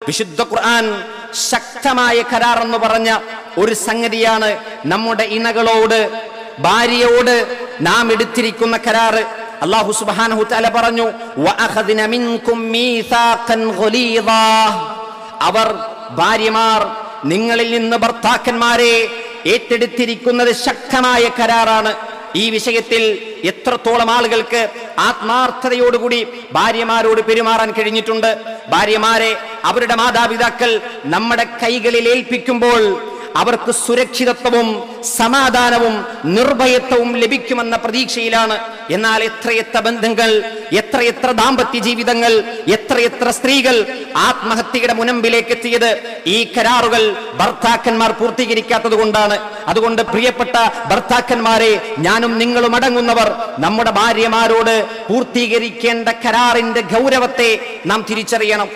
വിശുദ്ധ ഖുർആൻ ശക്തമായ കരാർ എന്ന് പറഞ്ഞ ഒരു സംഗതിയാണ് നമ്മുടെ ഇണകളോട്, ഭാര്യയോട് നാം എടുത്തിരിക്കുന്ന കരാറ്. അല്ലാഹു സുബ്ഹാനഹു തആല പറഞ്ഞു, വഅഖദ്ന മിൻകും മീസാഖൻ ഗലീദാ. അവർ ഭാര്യമാർ നിങ്ങളിൽ നിന്ന് ഭർത്താക്കന്മാരെ ഏറ്റെടുത്തിരിക്കുന്നത് ശക്തമായ കരാറാണ്. ഈ വിഷയത്തിൽ എത്രത്തോളം ആളുകൾക്ക് ആത്മാർത്ഥതയോടുകൂടി ഭാര്യമാരോട് പെരുമാറാൻ കഴിഞ്ഞിട്ടുണ്ട്. ഭാര്യമാരെ അവരുടെ മാതാപിതാക്കൾ നമ്മുടെ കൈകളിൽ ഏൽപ്പിക്കുമ്പോൾ അവർക്ക് സുരക്ഷിതത്വവും സമാധാനവും നിർഭയത്വവും ലഭിക്കുമെന്ന പ്രതീക്ഷയിലാണ്. എന്നാൽ എത്രയെത്ര ബന്ധങ്ങൾ, എത്രയെത്ര ദാമ്പത്യ ജീവിതങ്ങൾ, എത്രയെത്ര സ്ത്രീകൾ ആത്മഹത്യയുടെ മുനമ്പിലേക്ക് എത്തിയത് ഈ കരാറുകൾ ഭർത്താക്കന്മാർ പൂർത്തീകരിക്കാത്തത് കൊണ്ടാണ്. അതുകൊണ്ട് പ്രിയപ്പെട്ട ഭർത്താക്കന്മാരെ, ഞാനും നിങ്ങളും അടങ്ങുന്നവർ നമ്മുടെ ഭാര്യമാരോട് പൂർത്തീകരിക്കേണ്ട കരാറിന്റെ ഗൗരവത്തെ നാം തിരിച്ചറിയണം.